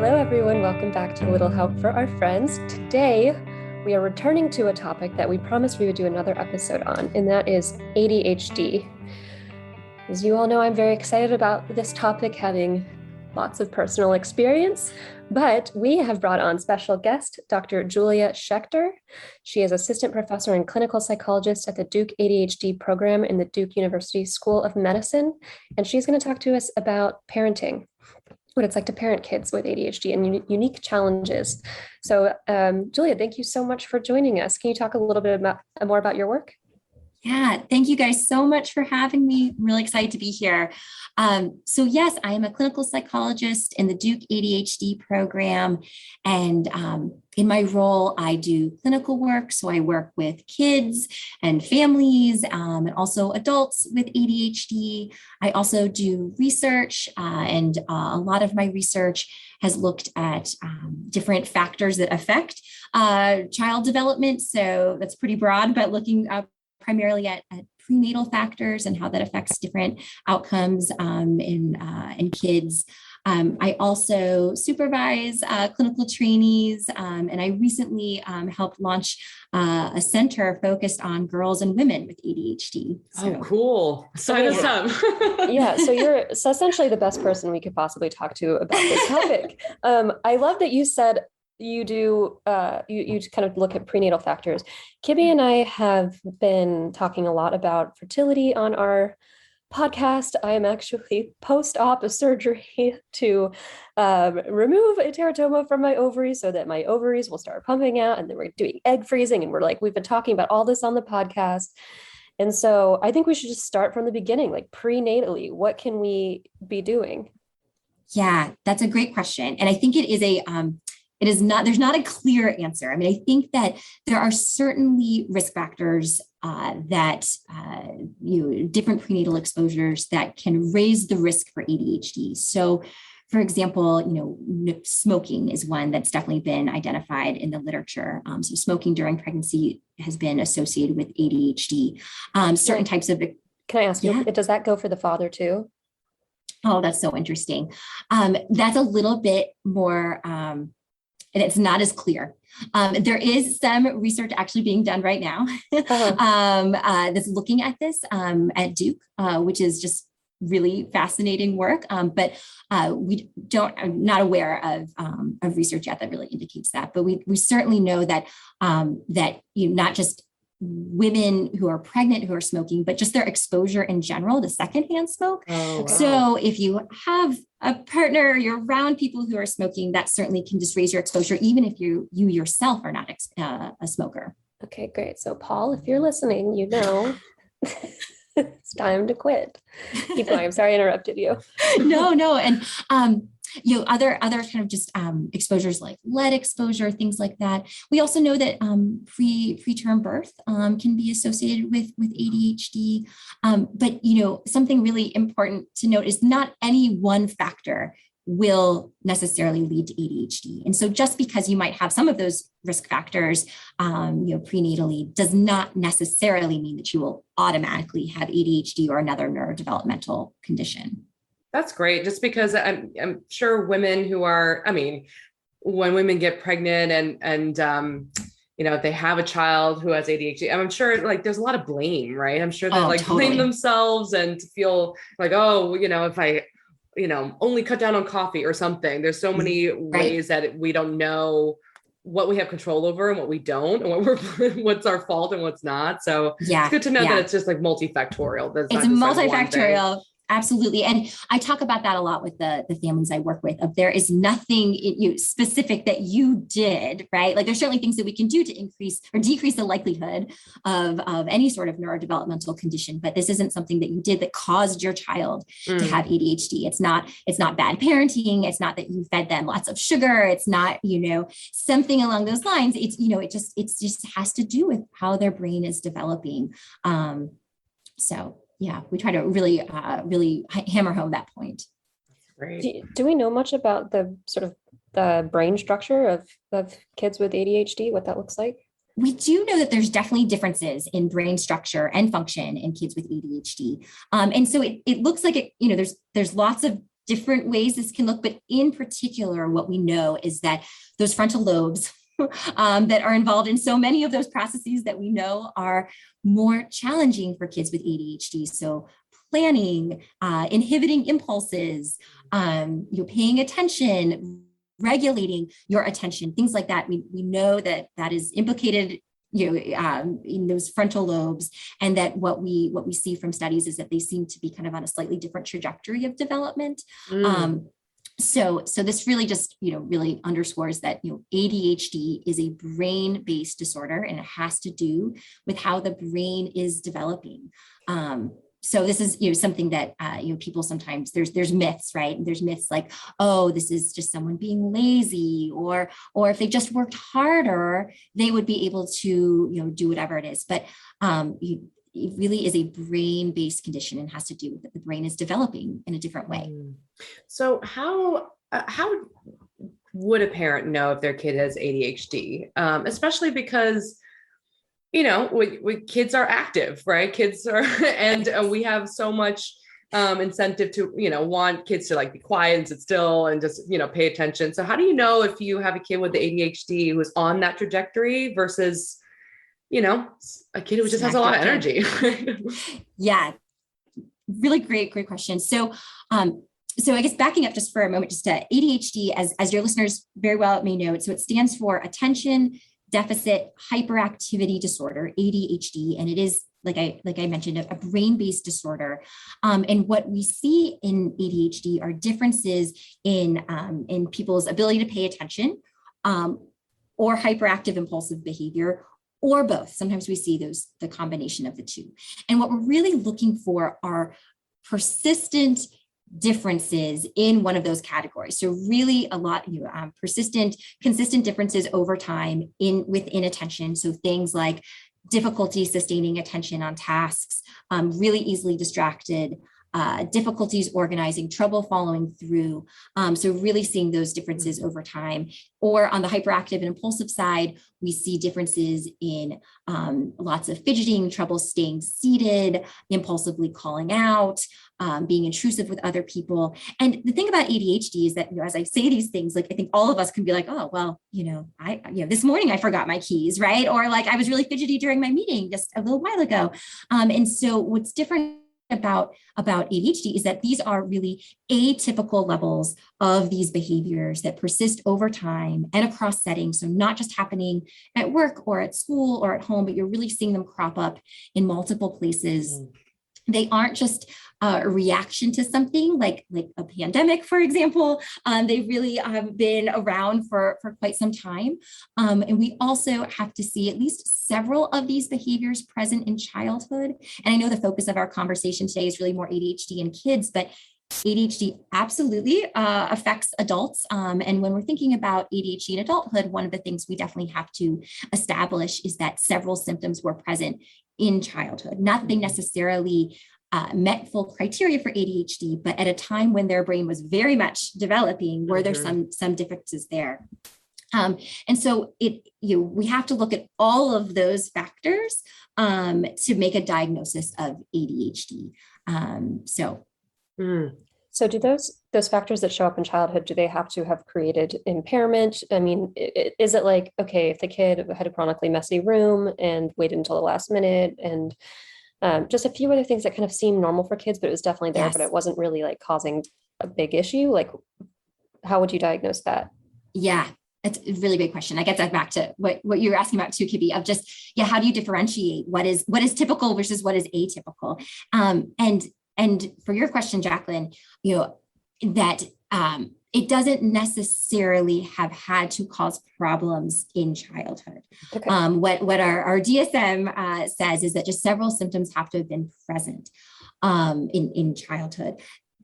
Hello, everyone. Welcome back to Little Help for Our Friends. Today, we are returning to a topic that we promised we would do another episode on, and that is ADHD. As you all know, I'm very excited about this topic, having lots of personal experience, but we have brought on special guest, Dr. Julia Schechter. She is assistant professor and clinical psychologist at the Duke ADHD program in the Duke University School of Medicine, and she's going to talk to us about parenting, what it's like to parent kids with ADHD and unique challenges. So, Julia, thank you so much for joining us. Can you talk a little bit more about your work? Yeah, thank you guys so much for having me. I'm really excited to be here. So yes, I am a clinical psychologist in the Duke ADHD program. And in my role, I do clinical work. So I work with kids and families and also adults with ADHD. I also do research and a lot of my research has looked at different factors that affect child development. So that's pretty broad, but looking up primarily at prenatal factors and how that affects different outcomes in kids. I also supervise clinical trainees, and I recently helped launch a center focused on girls and women with ADHD. So, oh, cool. Sign us up. Yeah, so you're essentially the best person we could possibly talk to about this topic. I love that you said you do, you kind of look at prenatal factors. Kibby and I have been talking a lot about fertility on our podcast. I am actually post-op a surgery to remove a teratoma from my ovaries so that my ovaries will start pumping out. And then we're doing egg freezing. And we've been talking about all this on the podcast. And so I think we should just start from the beginning, like prenatally. What can we be doing? Yeah, that's a great question. And I think there's not a clear answer. I mean, I think that there are certainly risk factors that different prenatal exposures that can raise the risk for ADHD. So, for example, smoking is one that's definitely been identified in the literature. So smoking during pregnancy has been associated with ADHD. Certain types of... Can I ask you, does that go for the father too? Oh, that's so interesting. That's a little bit more... and it's not as clear. There is some research actually being done right now that's looking at this at Duke, which is just really fascinating work. But I'm not aware of research yet that really indicates that. But we certainly know that not just women who are pregnant who are smoking, but just their exposure in general to secondhand smoke. Oh, wow. So if you have a partner, you're around people who are smoking, that certainly can just raise your exposure, even if you yourself are not a smoker. Okay, great. So Paul, if you're listening, it's time to quit. Keep going. I'm sorry I interrupted you. No. And other kind of just exposures like lead exposure, things like that. We also know that preterm birth can be associated with ADHD. But something really important to note is not any one factor will necessarily lead to ADHD. And so just because you might have some of those risk factors, prenatally does not necessarily mean that you will automatically have ADHD or another neurodevelopmental condition. That's great. Just because I'm sure women when women get pregnant and if they have a child who has ADHD, I'm sure there's a lot of blame, right? I'm sure they totally blame themselves and feel like, if I, only cut down on coffee or something. There's so many ways that we don't know what we have control over and what we don't, and what's our fault and what's not. So it's good to know that it's just multifactorial. It's multifactorial. Absolutely. And I talk about that a lot with the families I work with. There is nothing specific that you did, right? There's certainly things that we can do to increase or decrease the likelihood of any sort of neurodevelopmental condition. But this isn't something that you did that caused your child to have ADHD. It's not bad parenting. It's not that you fed them lots of sugar. It's not, something along those lines. It's, it just has to do with how their brain is developing. Yeah, we try to really hammer home that point. Great. Do we know much about the sort of the brain structure of kids with ADHD, what that looks like? We do know that there's definitely differences in brain structure and function in kids with ADHD. And so it looks like there's lots of different ways this can look, but in particular, what we know is that those frontal lobes that are involved in so many of those processes that we know are more challenging for kids with ADHD. So planning, inhibiting impulses, paying attention, regulating your attention, things like that. We know that is implicated in those frontal lobes, and that what we see from studies is that they seem to be kind of on a slightly different trajectory of development. So this really just, really underscores that, ADHD is a brain-based disorder, and it has to do with how the brain is developing. So this is, something that, people sometimes, there's myths, right? And there's myths like, oh, this is just someone being lazy, or if they just worked harder, they would be able to, do whatever it is. But it really is a brain-based condition, and has to do with that the brain is developing in a different way. So how would a parent know if their kid has ADHD? Especially because, when kids are active, right? Kids are, and we have so much incentive to, want kids to like be quiet and sit still and just, pay attention. So how do you know if you have a kid with the ADHD who is on that trajectory versus, a kid who just has a lot of energy? Yeah, really great question. So I guess backing up just for a moment, just ADHD, as your listeners very well may know, so it stands for Attention Deficit Hyperactivity Disorder, ADHD, and it is, like I mentioned, a brain-based disorder. And what we see in ADHD are differences in people's ability to pay attention, or hyperactive impulsive behavior, or both. Sometimes we see the combination of the two. And what we're really looking for are persistent differences in one of those categories. So really a lot, persistent, consistent differences over time within attention. So things like difficulty sustaining attention on tasks, really easily distracted, difficulties organizing, trouble following through. So really seeing those differences over time. Or on the hyperactive and impulsive side, we see differences in lots of fidgeting, trouble staying seated, impulsively calling out, being intrusive with other people. And the thing about ADHD is that, as I say these things, like I think all of us can be like, oh, well, this morning I forgot my keys, right? Or like I was really fidgety during my meeting just a little while ago. And so what's different about ADHD is that these are really atypical levels of these behaviors that persist over time and across settings. So not just happening at work or at school or at home, but you're really seeing them crop up in multiple places. They aren't just a reaction to something like a pandemic, for example. They really have been around for quite some time. And we also have to see at least several of these behaviors present in childhood. And I know the focus of our conversation today is really more ADHD in kids, but ADHD absolutely affects adults. And when we're thinking about ADHD in adulthood, one of the things we definitely have to establish is that several symptoms were present in childhood. Not that they necessarily met full criteria for ADHD, but at a time when their brain was very much developing, were there some differences there? And so we have to look at all of those factors to make a diagnosis of ADHD. So do those factors that show up in childhood, do they have to have created impairment? I mean, is it like, okay, if the kid had a chronically messy room and waited until the last minute, and just a few other things that kind of seem normal for kids, but it was definitely there, but it wasn't really like causing a big issue. Like, how would you diagnose that? Yeah, it's a really big question. I get that back to what you were asking about too, Kibby, of just, how do you differentiate what is typical versus what is atypical? And for your question, Jacqueline, that it doesn't necessarily have had to cause problems in childhood. Okay. What our DSM says is that just several symptoms have to have been present in childhood.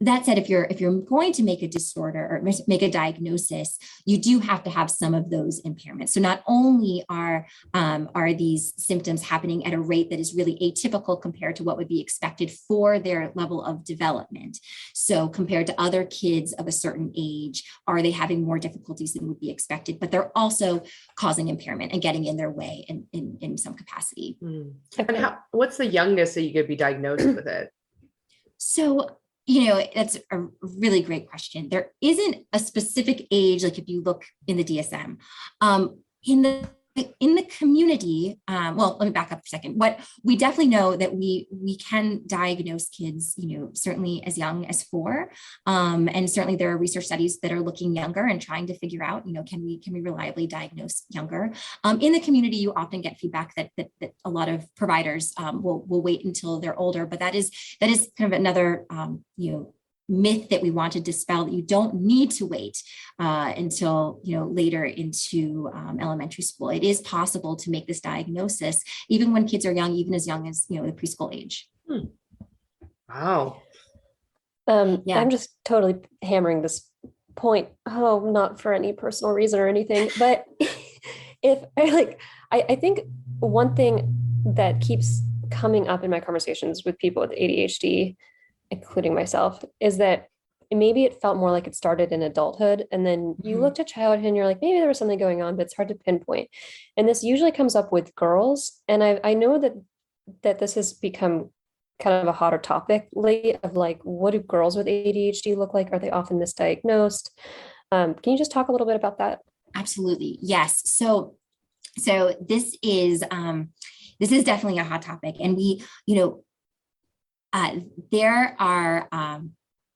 That said, if you're going to make a disorder or make a diagnosis, you do have to have some of those impairments. So not only are these symptoms happening at a rate that is really atypical compared to what would be expected for their level of development. So compared to other kids of a certain age, are they having more difficulties than would be expected? But they're also causing impairment and getting in their way in some capacity. And what's the youngest that you could be diagnosed with it? So That's a really great question. There isn't a specific age, like if you look in the DSM. In the community, well, let me back up for a second. What we definitely know that we can diagnose kids, certainly as young as 4, and certainly there are research studies that are looking younger and trying to figure out, can we reliably diagnose younger? In the community, you often get feedback that a lot of providers will wait until they're older, but that is kind of another myth that we want to dispel, that you don't need to wait until later into elementary school. It is possible to make this diagnosis even when kids are young, even as young as the preschool age. Wow. Yeah. I'm just totally hammering this point. Oh, not for any personal reason or anything, but I think one thing that keeps coming up in my conversations with people with ADHD, including myself, is that maybe it felt more like it started in adulthood, and then you looked at childhood and you're like, maybe there was something going on, but it's hard to pinpoint. And this usually comes up with girls, and I know that this has become kind of a hotter topic lately, of like, what do girls with ADHD look like? Are they often misdiagnosed? Can you just talk a little bit about that? Absolutely, yes. So this is definitely a hot topic, and we there are,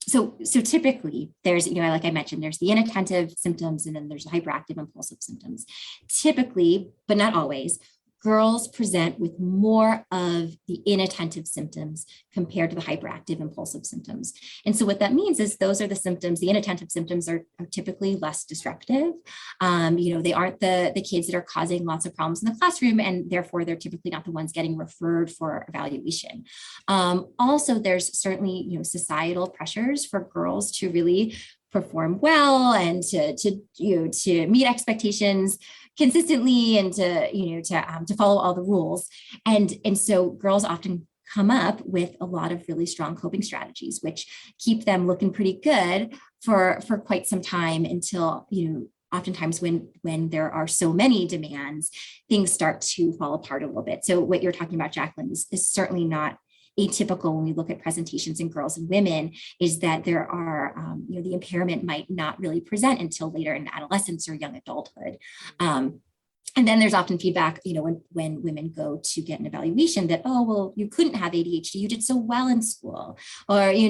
so typically there's, like I mentioned, there's the inattentive symptoms, and then there's hyperactive impulsive symptoms. Typically, but not always, girls present with more of the inattentive symptoms compared to the hyperactive impulsive symptoms. And so what that means is those are the symptoms, the inattentive symptoms are typically less disruptive. They aren't the kids that are causing lots of problems in the classroom, and therefore they're typically not the ones getting referred for evaluation. Also, there's certainly, societal pressures for girls to really perform well and to meet expectations consistently, and to follow all the rules. And so girls often come up with a lot of really strong coping strategies, which keep them looking pretty good for quite some time, until, oftentimes when there are so many demands, things start to fall apart a little bit. So what you're talking about, Jacqueline, is certainly not atypical when we look at presentations in girls and women, is that there are, the impairment might not really present until later in adolescence or young adulthood. And then there's often feedback, when women go to get an evaluation, that, oh, well, you couldn't have ADHD. You did so well in school, or, you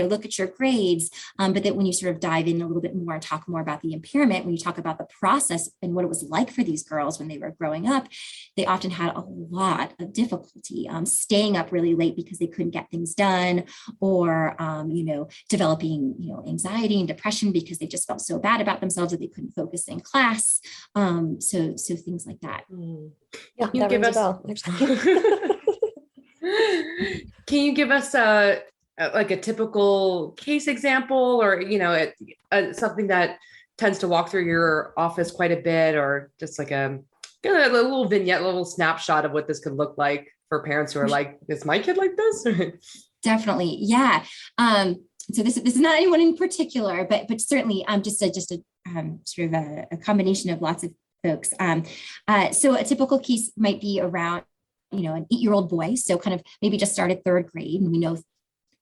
look at your grades. But that when you sort of dive in a little bit more and talk more about the impairment, when you talk about the process and what it was like for these girls when they were growing up, they often had a lot of difficulty staying up really late because they couldn't get things done, or, developing, anxiety and depression because they just felt so bad about themselves that they couldn't focus in class. So things like that. Yeah, that rings a bell. Can you give us a typical case example, or something that tends to walk through your office quite a bit, or just like a little vignette, a little snapshot of what this could look like for parents who are like, is my kid like this? Definitely, yeah. So this is not anyone in particular, but certainly just a sort of a combination of lots of folks. So a typical case might be around, an 8-year-old boy. So kind of maybe just started 3rd grade. And we know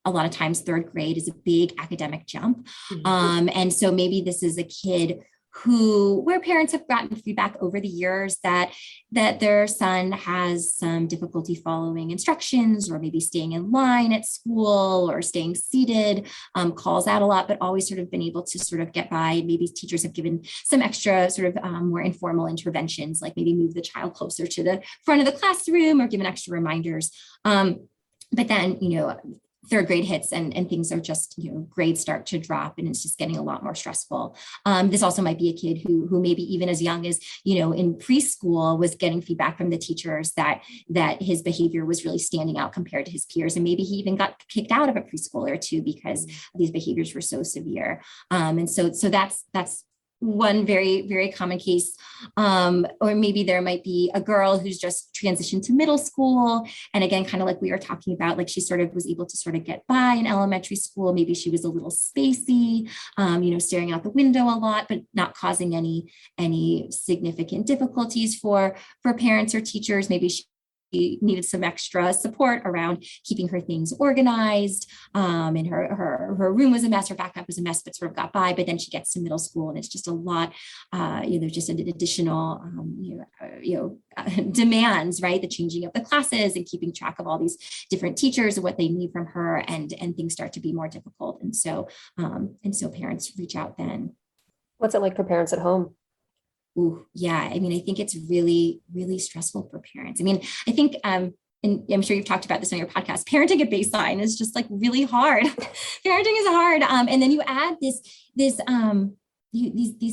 a lot of times 3rd grade is a big academic jump. And so maybe this is a kid where parents have gotten feedback over the years that their son has some difficulty following instructions, or maybe staying in line at school, or staying seated, calls out a lot, but always sort of been able to sort of get by. Maybe teachers have given some extra sort of more informal interventions, like maybe move the child closer to the front of the classroom, or given extra reminders. But then, 3rd grade hits, and things are just, grades start to drop, and it's just getting a lot more stressful. This also might be a kid who maybe even as young as, in preschool was getting feedback from the teachers that his behavior was really standing out compared to his peers. And maybe he even got kicked out of a preschool or two because these behaviors were so severe. And so that's one very, very common case. Or maybe there might be a girl who's just transitioned to middle school. And again, kind of like we were talking about, like she sort of was able to sort of get by in elementary school. Maybe she was a little spacey, staring out the window a lot, but not causing any significant difficulties for parents or teachers. Maybe she needed some extra support around keeping her things organized. And her room was a mess, her backpack was a mess, but sort of got by. But then she gets to middle school and it's just a lot, there's just an additional, demands, right? The changing of the classes and keeping track of all these different teachers and what they need from her, and things start to be more difficult. And so parents reach out then. What's it like for parents at home? Ooh, yeah. I mean, I think it's really, really stressful for parents. I mean, I think, and I'm sure you've talked about this on your podcast, parenting at baseline is just like really hard. Parenting is hard. And then you add these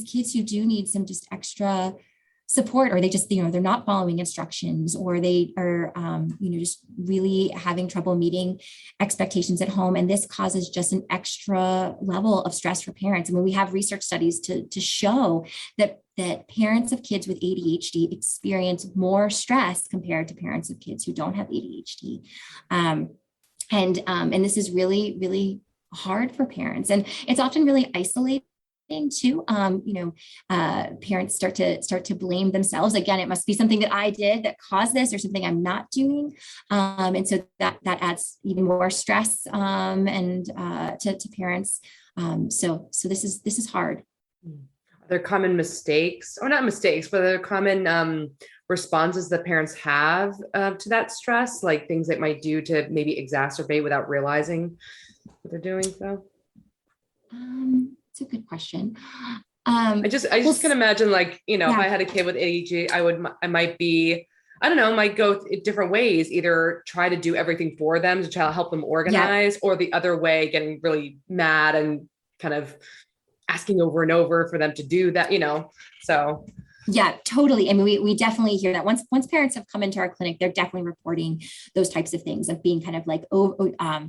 kids who do need some just extra support, or they just, they're not following instructions, or they are, just really having trouble meeting expectations at home. And this causes just an extra level of stress for parents. I mean, we have research studies to show that parents of kids with ADHD experience more stress compared to parents of kids who don't have ADHD. And this is really, really hard for parents. And it's often really isolating too. Parents start to blame themselves. Again, it must be something that I did that caused this, or something I'm not doing. And so that adds even more stress to parents. So this is hard. Are there common mistakes, or not mistakes, but are there common responses that parents have to that stress, like things that might do to maybe exacerbate without realizing what they're doing? So it's a good question. I just can imagine, like, if I had a kid with ADHD, I might go different ways, either try to do everything for them to try to help them organize, or the other way, getting really mad and kind of asking over and over for them to do that, so. Yeah, totally. I mean, we definitely hear that once parents have come into our clinic, they're definitely reporting those types of things, of being kind of like,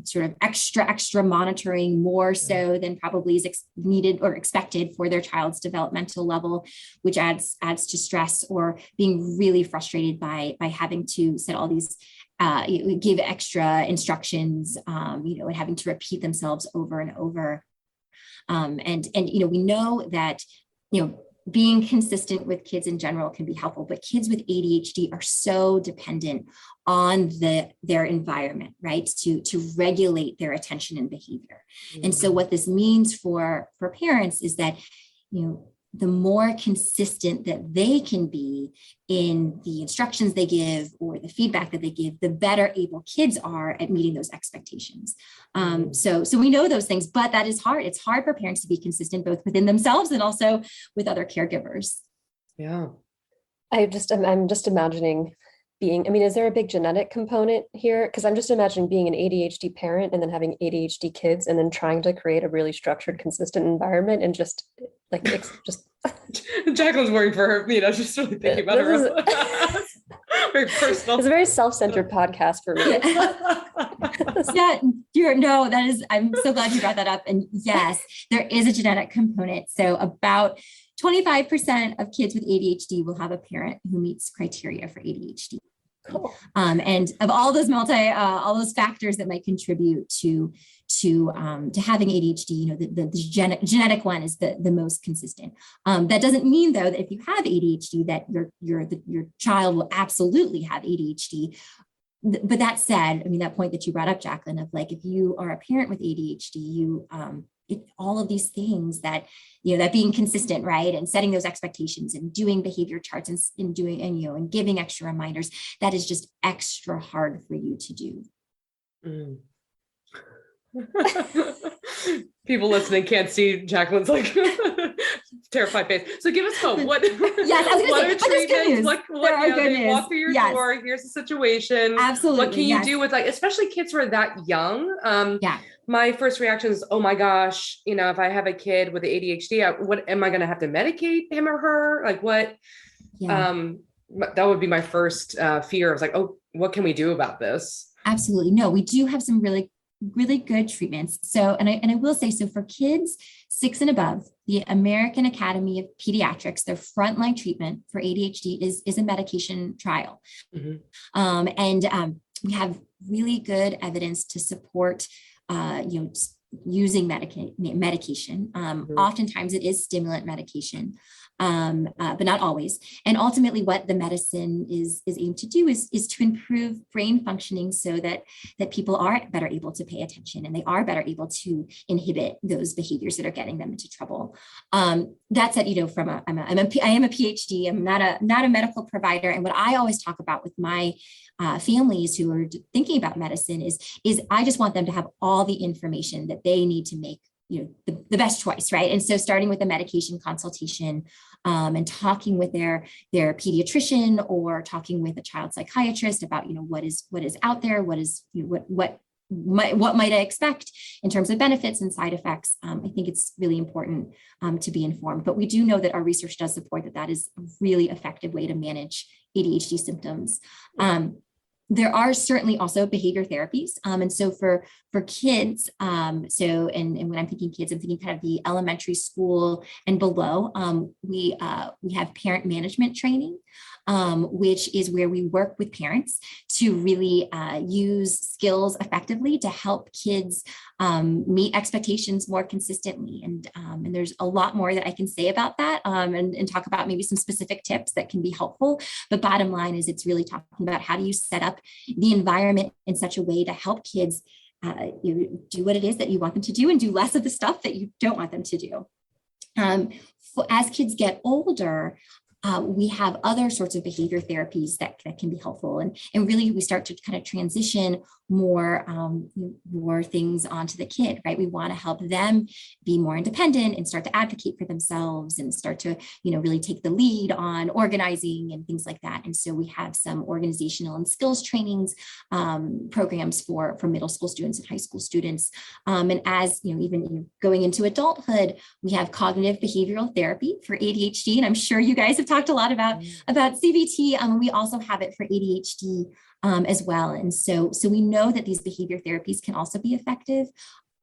sort of extra monitoring, more so than probably is needed or expected for their child's developmental level, which adds to stress, or being really frustrated by having to set all these give extra instructions, and having to repeat themselves over and over. And we know that, being consistent with kids in general can be helpful, but kids with ADHD are so dependent on their environment, right? To regulate their attention and behavior. Mm-hmm. And so what this means for parents is that, the more consistent that they can be in the instructions they give or the feedback that they give, the better able kids are at meeting those expectations. So we know those things, but that is hard. It's hard for parents to be consistent, both within themselves and also with other caregivers. Yeah. I'm just imagining is there a big genetic component here? Because I'm just imagining being an ADHD parent and then having ADHD kids and then trying to create a really structured, consistent environment, and just Jacqueline's worrying for her, just really thinking about her. Very personal. It's a very self-centered podcast for me. I'm so glad you brought that up. And yes, there is a genetic component. So about 25% of kids with ADHD will have a parent who meets criteria for ADHD. Cool. And of all those all those factors that might contribute to having ADHD, the genetic one is the most consistent. That doesn't mean, though, that if you have ADHD, that your child will absolutely have ADHD. But that said, that point that you brought up, Jacqueline, of like, if you are a parent with ADHD, all of these things that being consistent, right, and setting those expectations and doing behavior charts and giving extra reminders, that is just extra hard for you to do. Mm. People listening can't see Jacqueline's like terrified face. So give us hope. What? Yes, I was going to say, good news. What they walk through your door. Here's the situation. Absolutely. What can you do with, like, especially kids who are that young? My first reaction is, oh my gosh, if I have a kid with ADHD, what am I going to have to medicate him or her? Like, what? Yeah. That would be my first fear. I was like, oh, what can we do about this? Absolutely. No, we do have some really good treatments. So, and I will say, so for kids 6 and above, the American Academy of Pediatrics, their frontline treatment for ADHD is a medication trial. Mm-hmm. We have really good evidence to support, using medication. Mm-hmm. Oftentimes it is stimulant medication. but not always. And ultimately what the medicine is aimed to do is to improve brain functioning so that people are better able to pay attention and they are better able to inhibit those behaviors that are getting them into trouble. That said, I am a PhD. I'm not a medical provider. And what I always talk about with my families who are thinking about medicine is I just want them to have all the information that they need to make the best choice, right? And so starting with a medication consultation and talking with their pediatrician or talking with a child psychiatrist about what is out there, what might I expect in terms of benefits and side effects. I think it's really important to be informed. But we do know that our research does support that is a really effective way to manage ADHD symptoms. There are certainly also behavior therapies. And so for kids, and when I'm thinking kids, I'm thinking kind of the elementary school and below, we have parent management training, which is where we work with parents to really use skills effectively to help kids meet expectations more consistently. And there's a lot more that I can say about that and talk about maybe some specific tips that can be helpful. But bottom line is it's really talking about how do you set up the environment in such a way to help kids do what it is that you want them to do and do less of the stuff that you don't want them to do. As kids get older, we have other sorts of behavior therapies that can be helpful. And really we start to kind of transition more things onto the kid, right? We want to help them be more independent and start to advocate for themselves and start to, really take the lead on organizing and things like that. And so we have some organizational and skills trainings programs for middle school students and high school students. And as, even going into adulthood, we have cognitive behavioral therapy for ADHD. And I'm sure you guys have talked a lot about CBT. We also have it for ADHD as well. And so we know that these behavior therapies can also be effective.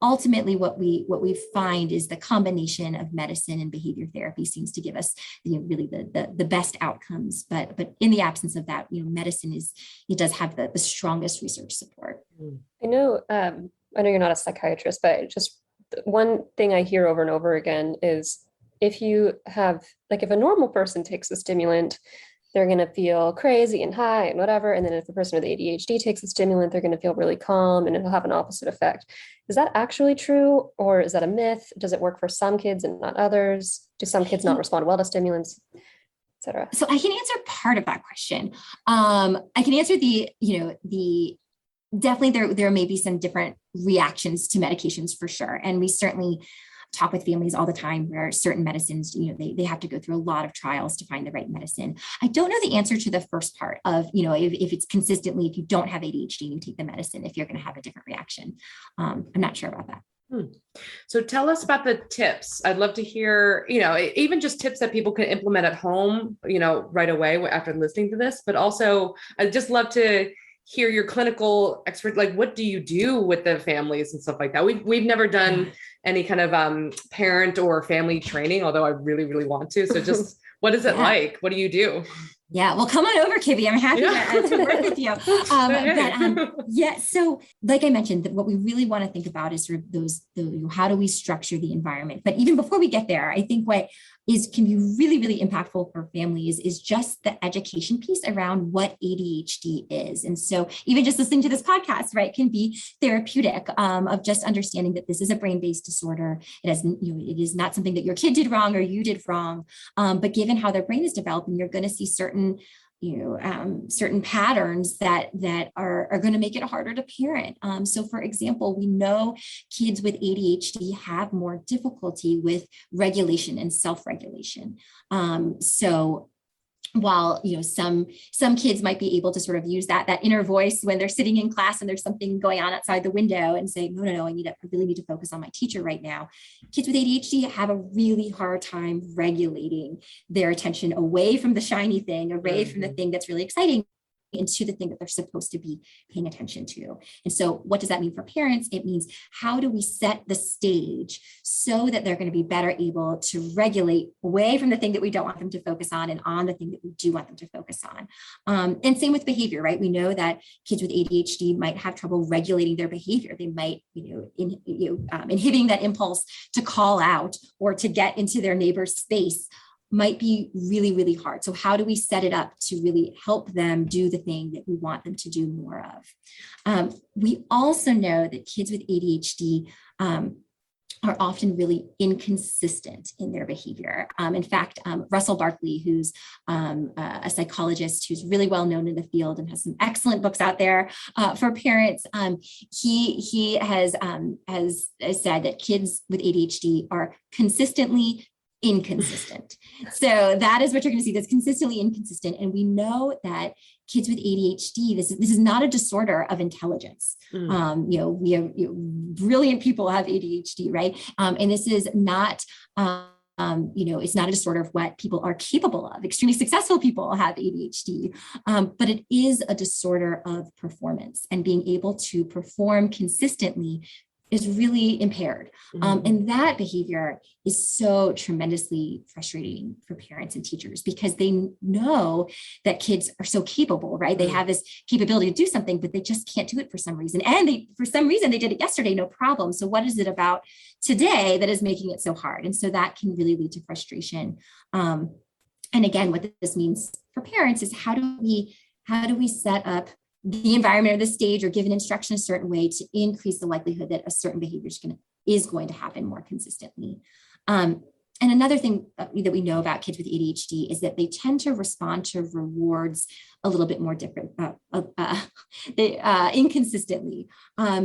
Ultimately, what we find is the combination of medicine and behavior therapy seems to give us really the best outcomes. But in the absence of that, medicine does have the strongest research support. I know you're not a psychiatrist, but just one thing I hear over and over again is if a normal person takes a stimulant, they're going to feel crazy and high and whatever. And then if the person with ADHD takes a stimulant, they're going to feel really calm and it'll have an opposite effect. Is that actually true? Or is that a myth? Does it work for some kids and not others? Do some kids not respond well to stimulants, et cetera? So I can answer part of that question. I can answer definitely there may be some different reactions to medications for sure. And we certainly talk with families all the time where certain medicines, they have to go through a lot of trials to find the right medicine. I don't know the answer to the first part of, if it's consistently, if you don't have ADHD and you take the medicine, if you're going to have a different reaction. I'm not sure about that. So tell us about the tips. I'd love to hear, even just tips that people can implement at home, right away after listening to this, but also I'd just love to hear your clinical expert, like what do you do with the families and stuff like that? We've never done any kind of parent or family training, although I really, really want to. So just what is it like? What do you do? Yeah, well, come on over, Kibby. I'm happy to work with you. So like I mentioned, what we really want to think about is sort of how do we structure the environment? But even before we get there, I think what can be really, really impactful for families is just the education piece around what ADHD is. And so even just listening to this podcast, right, can be therapeutic of just understanding that this is a brain-based disorder. It is not something that your kid did wrong or you did wrong. But given how their brain is developing, you're going to see certain patterns that are going to make it harder to parent. So for example, we know kids with ADHD have more difficulty with regulation and self-regulation. So while some kids might be able to sort of use that inner voice when they're sitting in class and there's something going on outside the window and say, no, I really need to focus on my teacher right now. Kids with ADHD have a really hard time regulating their attention away from the shiny thing, away from the thing that's really exciting, into the thing that they're supposed to be paying attention to. And so what does that mean for parents? It means how do we set the stage so that they're going to be better able to regulate away from the thing that we don't want them to focus on and on the thing that we do want them to focus on. And same with behavior, right? We know that kids with ADHD might have trouble regulating their behavior. They might, inhibiting that impulse to call out or to get into their neighbor's space might be really, really hard. So how do we set it up to really help them do the thing that we want them to do more of? We also know that kids with ADHD are often really inconsistent in their behavior. In fact, Russell Barkley, who's a psychologist who's really well known in the field and has some excellent books out there for parents, he has said that kids with ADHD are consistently inconsistent. So that is what you're going to see, that's consistently inconsistent. And we know that kids with ADHD, this is not a disorder of intelligence. We have brilliant people have ADHD, right? And this is not, it's not a disorder of what people are capable of. Extremely successful people have ADHD, but it is a disorder of performance, and being able to perform consistently is really impaired. And that behavior is so tremendously frustrating for parents and teachers, because they know that kids are so capable, right? They have this capability to do something, but they just can't do it for some reason. And for some reason, they did it yesterday, no problem. So what is it about today that is making it so hard? And so that can really lead to frustration. And again, what this means for parents is how do we set up the environment or the stage, or give an instruction a certain way to increase the likelihood that a certain behavior is going to happen more consistently. And another thing that we know about kids with ADHD is that they tend to respond to rewards a little bit more inconsistently.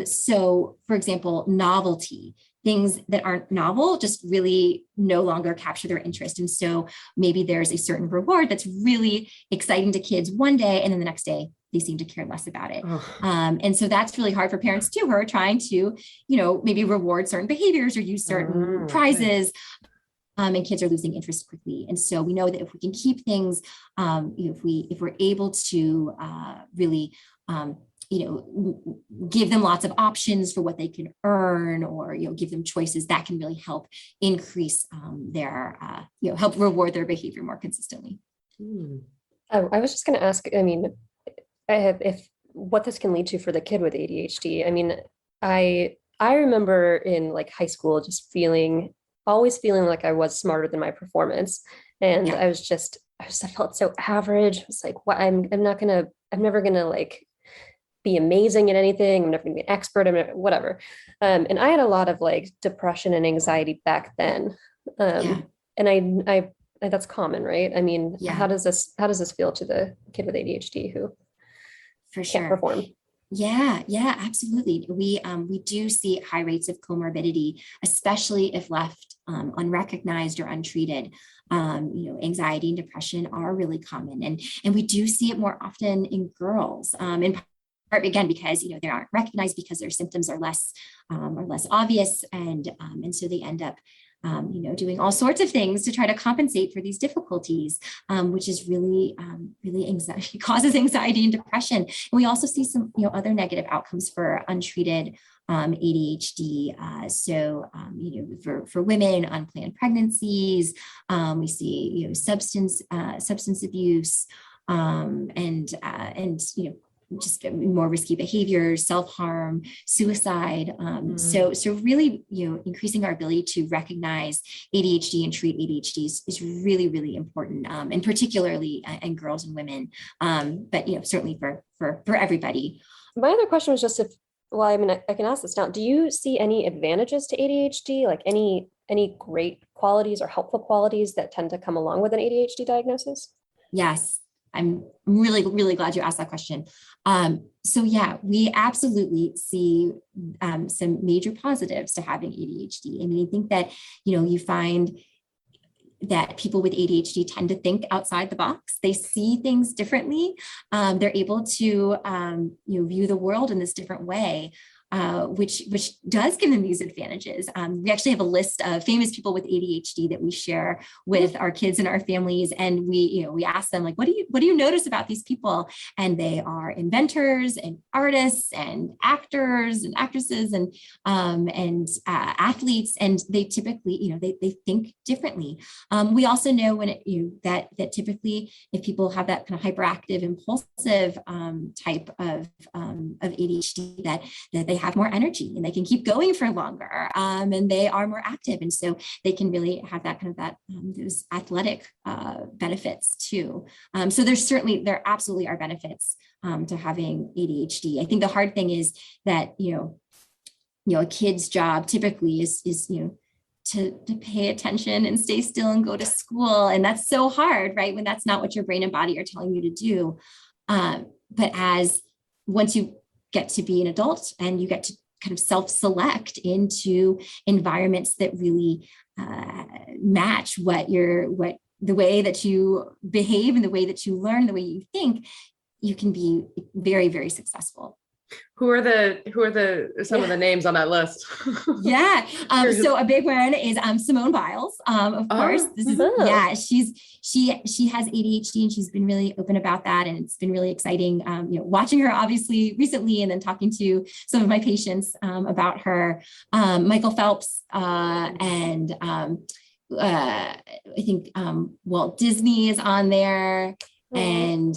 So for example, novelty, things that aren't novel just really no longer capture their interest. And so maybe there's a certain reward that's really exciting to kids one day, and then the next day they seem to care less about it. And so that's really hard for parents too, who are trying to, maybe reward certain behaviors or use certain prizes. And kids are losing interest quickly. And so we know that if we can keep things, if we're able to really, give them lots of options for what they can earn, or, give them choices, that can really help increase their, help reward their behavior more consistently. I was just going to ask, if what this can lead to for the kid with ADHD. I remember in like high school, just always feeling like I was smarter than my performance. And I felt so average. It's like, what, I'm never going to like be amazing at anything. I'm never going to be an expert. Whatever. And I had a lot of like depression and anxiety back then. And I that's common, right? How does this feel to the kid with ADHD who can't perform? Yeah, absolutely. We do see high rates of comorbidity, especially if left unrecognized or untreated. Anxiety and depression are really common, and we do see it more often in girls. In part, again, because they aren't recognized, because their symptoms are less obvious, and so they end up doing all sorts of things to try to compensate for these difficulties, which is really anxiety, causes anxiety and depression. And we also see some, other negative outcomes for untreated ADHD. For women, unplanned pregnancies, we see, substance abuse, and just more risky behaviors, self-harm, suicide. So really, increasing our ability to recognize ADHD and treat ADHD is really, really important, and particularly in girls and women, but certainly for everybody. My other question was just I can ask this now. Do you see any advantages to ADHD, like any great qualities or helpful qualities that tend to come along with an ADHD diagnosis? Yes. I'm really, really glad you asked that question. We absolutely see some major positives to having ADHD. I think that, you find that people with ADHD tend to think outside the box. They see things differently. They're able to, view the world in this different way. Which does give them these advantages. We actually have a list of famous people with ADHD that we share with our kids and our families, and we ask them, like, what do you notice about these people? And they are inventors and artists and actors and actresses and athletes, and they typically they think differently. We also know that typically if people have that kind of hyperactive, impulsive type of ADHD, that they have more energy and they can keep going for longer, and they are more active. And so they can really have that kind of those athletic benefits too. So there absolutely are benefits to having ADHD. I think the hard thing is that, a kid's job typically is to pay attention and stay still and go to school. And that's so hard, right? When that's not what your brain and body are telling you to do. But once you get to be an adult and you get to kind of self-select into environments that really match the way that you behave and the way that you learn, the way you think, you can be very, very successful. Who are some of the names on that list? Yeah. So a big one is Simone Biles. Of course, she has ADHD and she's been really open about that, and it's been really exciting. Watching her obviously recently, and then talking to some of my patients about her. Michael Phelps and I think Walt Disney is on there. And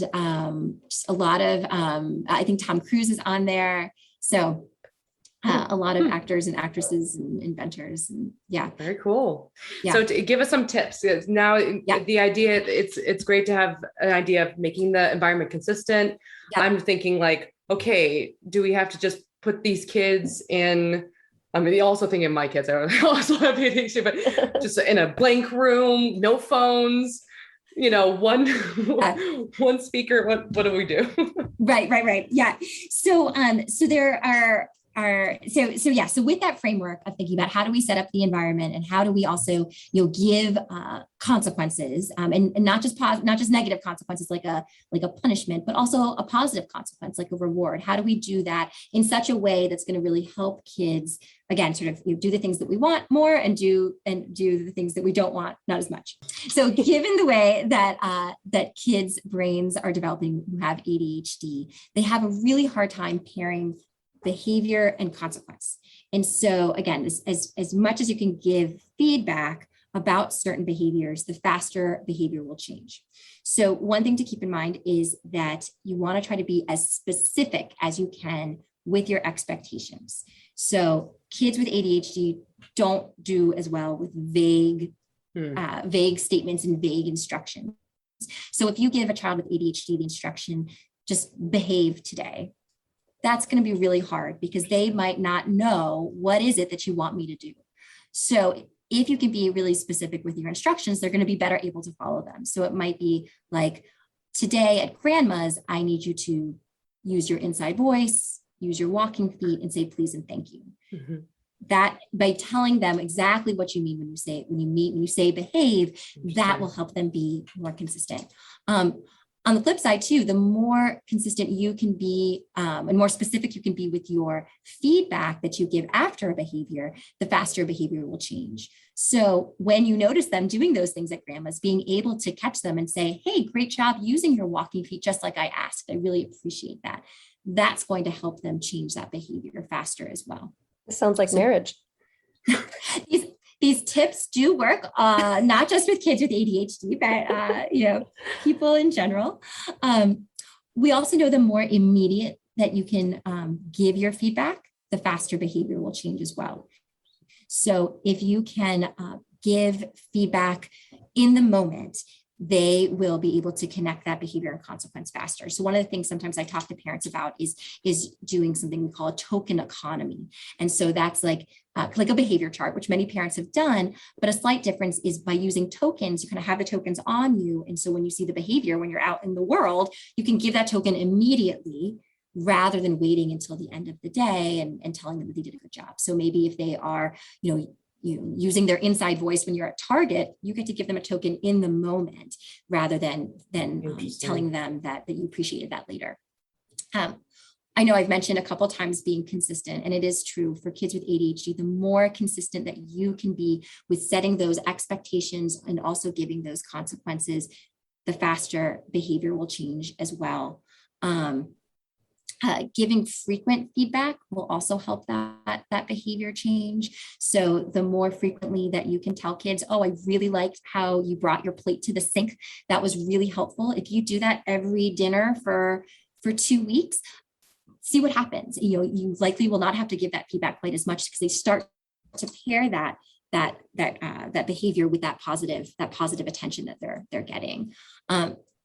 just a lot of, I think Tom Cruise is on there. So a lot of actors and actresses and inventors. And yeah. Very cool. Yeah. So to give us some tips. Now the idea, it's great to have an idea of making the environment consistent. Yeah. I'm thinking like, okay, do we have to just put these kids in, also thinking of my kids, I also have ADHD, but just in a blank room, no phones, one speaker, what do we do? Right. Yeah. So there are so with that framework of thinking about how do we set up the environment and how do we also, give consequences, and not just negative consequences like a punishment, but also a positive consequence like a reward. How do we do that in such a way that's going to really help kids, again, sort of do the things that we want more and do the things that we don't want not as much. So given the way that kids' brains are developing who have ADHD, they have a really hard time pairing behavior and consequence. And so again, as much as you can give feedback about certain behaviors, the faster behavior will change. So one thing to keep in mind is that you want to try to be as specific as you can with your expectations. So kids with ADHD don't do as well with vague statements and vague instructions. So if you give a child with ADHD the instruction, just behave today, that's going to be really hard because they might not know what is it that you want me to do. So if you can be really specific with your instructions, they're going to be better able to follow them. So it might be like, today at grandma's, I need you to use your inside voice, use your walking feet, and say please and thank you. Mm-hmm. That by telling them exactly what you mean when you say behave, that will help them be more consistent. On the flip side too, the more consistent you can be and more specific you can be with your feedback that you give after a behavior, the faster behavior will change. So when you notice them doing those things at grandma's, being able to catch them and say, hey, great job using your walking feet, just like I asked. I really appreciate that. That's going to help them change that behavior faster as well. This sounds like marriage. These tips do work, not just with kids with ADHD, but people in general. We also know the more immediate that you can give your feedback, the faster behavior will change as well. So if you can give feedback in the moment, they will be able to connect that behavior and consequence faster. So one of the things sometimes I talk to parents about is doing something we call a token economy. And so that's like a behavior chart, which many parents have done, but a slight difference is by using tokens, you kind of have the tokens on you. And so when you see the behavior, when you're out in the world, you can give that token immediately rather than waiting until the end of the day and telling them that they did a good job. So maybe if they are, using their inside voice when you're at Target, you get to give them a token in the moment rather than telling them that you appreciated that later. I know I've mentioned a couple of times being consistent, and it is true for kids with ADHD. The more consistent that you can be with setting those expectations and also giving those consequences, the faster behavior will change as well. Giving frequent feedback will also help that behavior change. So the more frequently that you can tell kids, oh, I really liked how you brought your plate to the sink. That was really helpful. If you do that every dinner for 2 weeks, see what happens. You likely will not have to give that feedback quite as much because they start to pair that behavior with that positive attention that they're getting.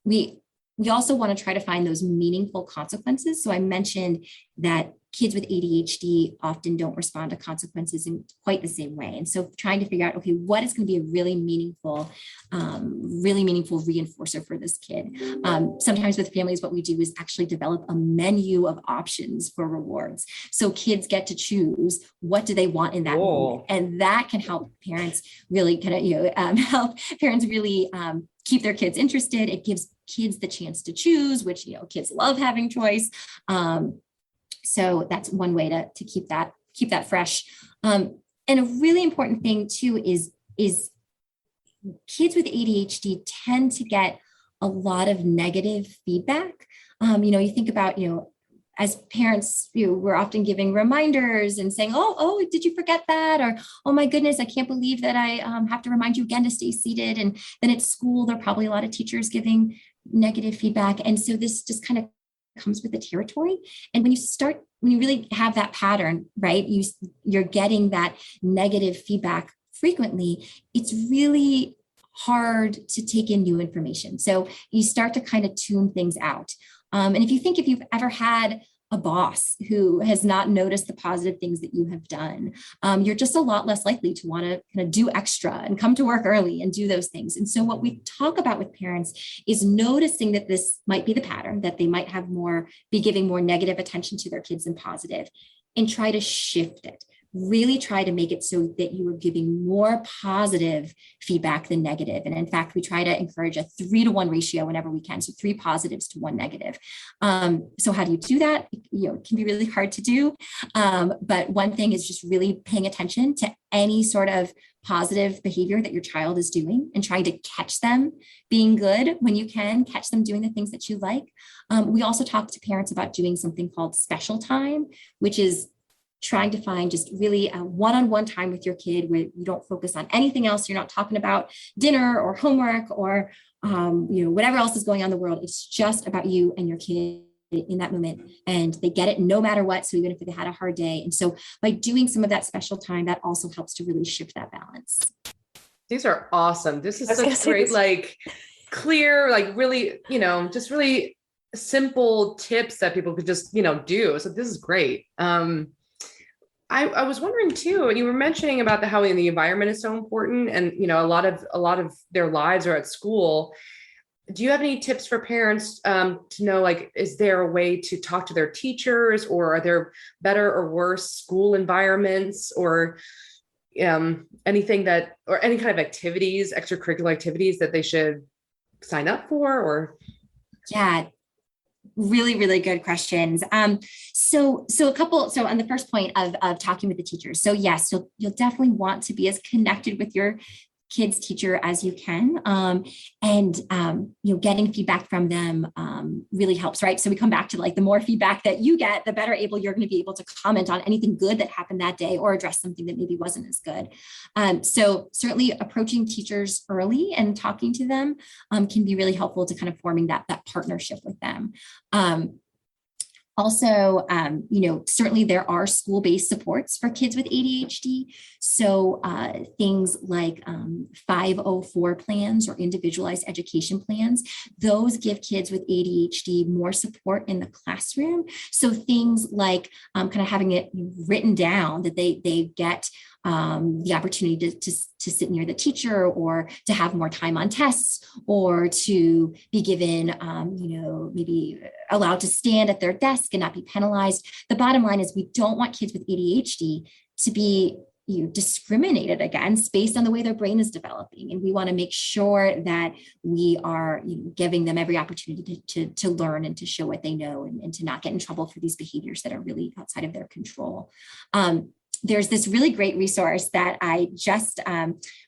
We also want to try to find those meaningful consequences. So I mentioned that kids with ADHD often don't respond to consequences in quite the same way. And so trying to figure out, okay, what is going to be a really meaningful reinforcer for this kid? Sometimes with families, what we do is actually develop a menu of options for rewards. So kids get to choose what do they want in that moment. And that can help parents really help parents really keep their kids interested. It gives kids the chance to choose, which, kids love having choice. So that's one way to keep that fresh. And a really important thing too is kids with ADHD tend to get a lot of negative feedback. You think about, as parents, we're often giving reminders and saying, oh, did you forget that? Or, oh my goodness, I can't believe that I have to remind you again to stay seated. And then at school, there are probably a lot of teachers giving negative feedback. And so this just kind of comes with the territory. And when you really have that pattern, right, you're getting that negative feedback frequently, it's really hard to take in new information. So you start to kind of tune things out. And if you've ever had a boss who has not noticed the positive things that you have done, you're just a lot less likely to want to kind of do extra and come to work early and do those things. And so what we talk about with parents is noticing that this might be the pattern, that they might be giving more negative attention to their kids than positive, and try to shift it. Really try to make it so that you are giving more positive feedback than negative. And in fact, we try to encourage a 3-to-1 ratio whenever we can. So 3 positives to 1 negative. So how do you do that? It can be really hard to do. But one thing is just really paying attention to any sort of positive behavior that your child is doing and trying to catch them being good when you can, catch them doing the things that you like. We also talk to parents about doing something called special time, which is trying to find just really a one-on-one time with your kid where you don't focus on anything else. You're not talking about dinner or homework or whatever else is going on in the world. It's just about you and your kid in that moment, and they get it no matter what. So even if they had a hard day. And so by doing some of that special time, that also helps to really shift that balance. These are awesome. This is such great, clear, really, just really simple tips that people could just, do. So this is great. I was wondering too, and you were mentioning about how the environment is so important, and a lot of their lives are at school. Do you have any tips for parents to know, is there a way to talk to their teachers, or are there better or worse school environments, or anything or any kind of activities, extracurricular activities that they should sign up for? Or yeah. Really, really good questions. So on the first point of talking with the teachers. So yes, you'll definitely want to be as connected with your kid's teacher as you can. Getting feedback from them really helps, right? So we come back to the more feedback that you get, the better you're going to be able to comment on anything good that happened that day or address something that maybe wasn't as good. So certainly approaching teachers early and talking to them can be really helpful to kind of forming that partnership with them. Also, certainly there are school-based supports for kids with ADHD. So things like 504 plans or individualized education plans, those give kids with ADHD more support in the classroom. So things like kind of having it written down that they get the opportunity to sit near the teacher, or to have more time on tests, or to be given, maybe allowed to stand at their desk and not be penalized. The bottom line is we don't want kids with ADHD to be discriminated against based on the way their brain is developing. And we want to make sure that we are giving them every opportunity to learn and to show what they know, and to not get in trouble for these behaviors that are really outside of their control. There's this really great resource that I just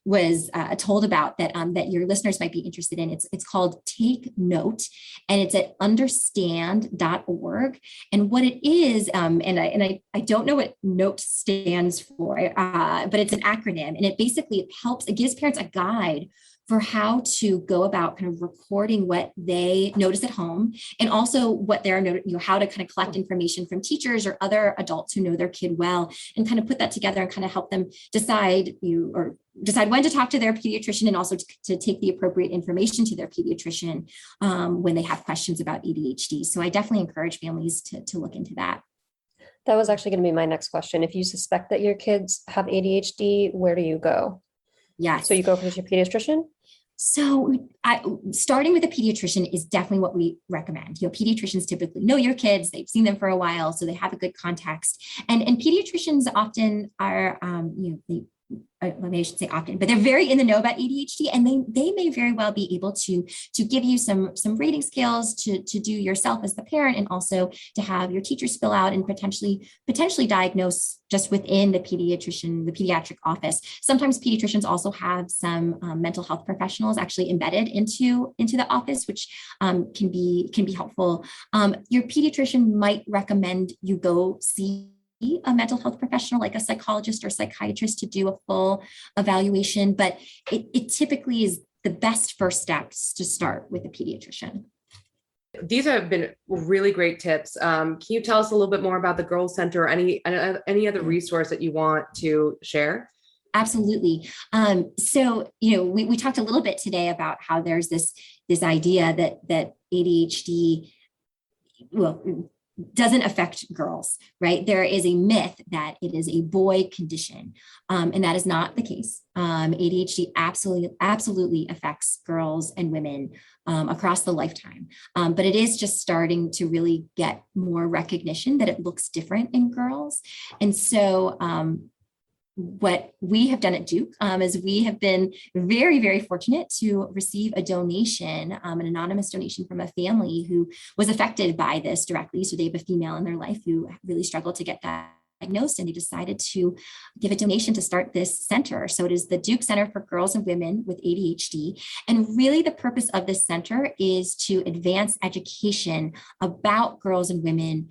was told about that your listeners might be interested in. It's called Take Note, and it's at understand.org. And what it is, and I don't know what NOTE stands for, but it's an acronym, and it gives parents a guide for how to go about kind of recording what they notice at home, and also what they're, how to kind of collect information from teachers or other adults who know their kid well, and kind of put that together and kind of help them decide when to talk to their pediatrician, and also to take the appropriate information to their pediatrician when they have questions about ADHD. So I definitely encourage families to look into that. That was actually going to be my next question. If you suspect that your kids have ADHD, where do you go? Yes. So you go with your pediatrician? So starting with a pediatrician is definitely what we recommend. Pediatricians typically know your kids, they've seen them for a while, so they have a good context. And pediatricians often are, I should say often, but they're very in the know about ADHD, and they may very well be able to give you some rating scales to do yourself as the parent, and also to have your teachers fill out and potentially diagnose just within the pediatric office. Sometimes pediatricians also have some mental health professionals actually embedded into the office, which can be helpful. Your pediatrician might recommend you go see a mental health professional like a psychologist or psychiatrist to do a full evaluation, but it typically is the best first steps to start with a pediatrician. These have been really great tips. Can you tell us a little bit more about the Girls Center or any other resource that you want to share? Absolutely. So, we talked a little bit today about how there's this idea that ADHD, doesn't affect girls, right? There is a myth that it is a boy condition, and that is not the case. ADHD absolutely affects girls and women across the lifetime, but it is just starting to really get more recognition that it looks different in girls. And so what we have done at Duke is we have been very, very fortunate to receive a donation, an anonymous donation from a family who was affected by this directly. So they have a female in their life who really struggled to get diagnosed, and they decided to give a donation to start this center. So it is the Duke Center for Girls and Women with ADHD. And really the purpose of this center is to advance education about girls and women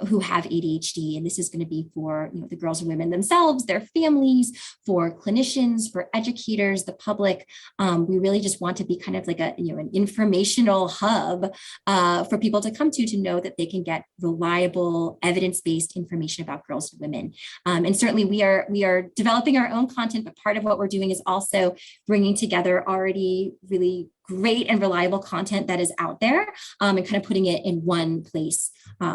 who have ADHD. And this is going to be for the girls and women themselves, their families, for clinicians, for educators, the public. We really just want to be kind of like an informational hub for people to come to know that they can get reliable, evidence-based information about girls and women. And certainly we are developing our own content, but part of what we're doing is also bringing together already really great and reliable content that is out there, and kind of putting it in one place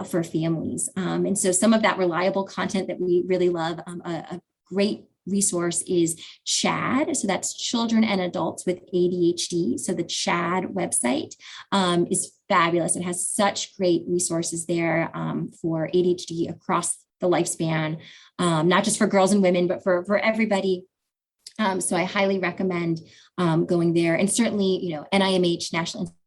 for families. And so some of that reliable content that we really love, a great resource is CHAD. So that's Children and Adults with ADHD. So the CHAD website is fabulous. It has such great resources there for ADHD across the lifespan, not just for girls and women, but for everybody. So I highly recommend going there. And certainly, NIMH, National Institute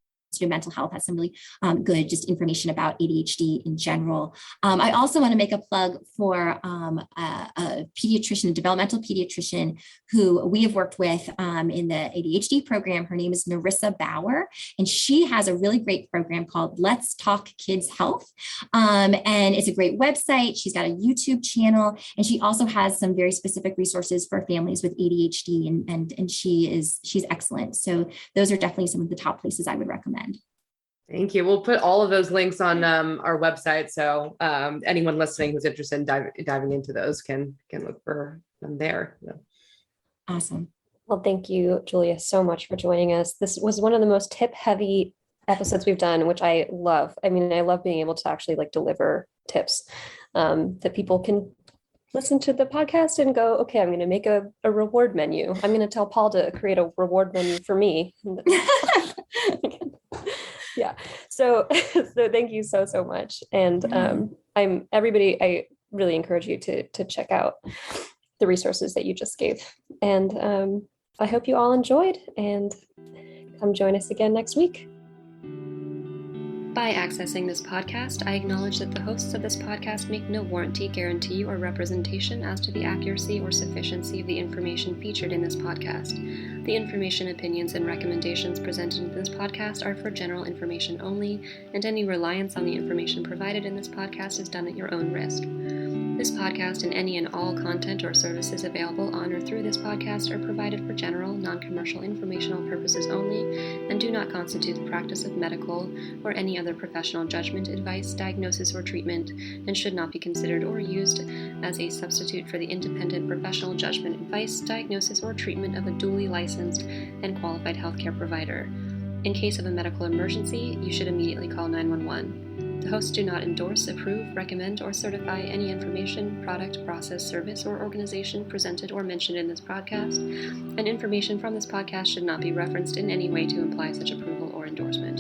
of Mental Health, has some really good just information about ADHD in general. I also want to make a plug for a pediatrician, a developmental pediatrician who we have worked with in the ADHD program. Her name is Narissa Bauer, and she has a really great program called Let's Talk Kids Health. And it's a great website. She's got a YouTube channel, and she also has some very specific resources for families with ADHD, and she's excellent. So those are definitely some of the top places I would recommend. Thank you. We'll put all of those links on our website, so anyone listening who's interested in diving into those can look for them there. Yeah. Awesome. Well, thank you, Julia, so much for joining us. This was one of the most tip-heavy episodes we've done, which I love. I mean, I love being able to actually deliver tips that people can listen to the podcast and go, okay, I'm going to make a reward menu. I'm going to tell Paul to create a reward menu for me. Yeah. So thank you so much. And I really encourage you to check out the resources that you just gave. And I hope you all enjoyed, and come join us again next week. By accessing this podcast, I acknowledge that the hosts of this podcast make no warranty, guarantee, or representation as to the accuracy or sufficiency of the information featured in this podcast. The information, opinions, and recommendations presented in this podcast are for general information only, and any reliance on the information provided in this podcast is done at your own risk. This podcast and any and all content or services available on or through this podcast are provided for general, non-commercial informational purposes only and do not constitute the practice of medical or any other professional judgment, advice, diagnosis, or treatment, and should not be considered or used as a substitute for the independent professional judgment, advice, diagnosis, or treatment of a duly licensed and qualified healthcare provider. In case of a medical emergency, you should immediately call 911. The hosts do not endorse, approve, recommend, or certify any information, product, process, service, or organization presented or mentioned in this podcast, and information from this podcast should not be referenced in any way to imply such approval or endorsement.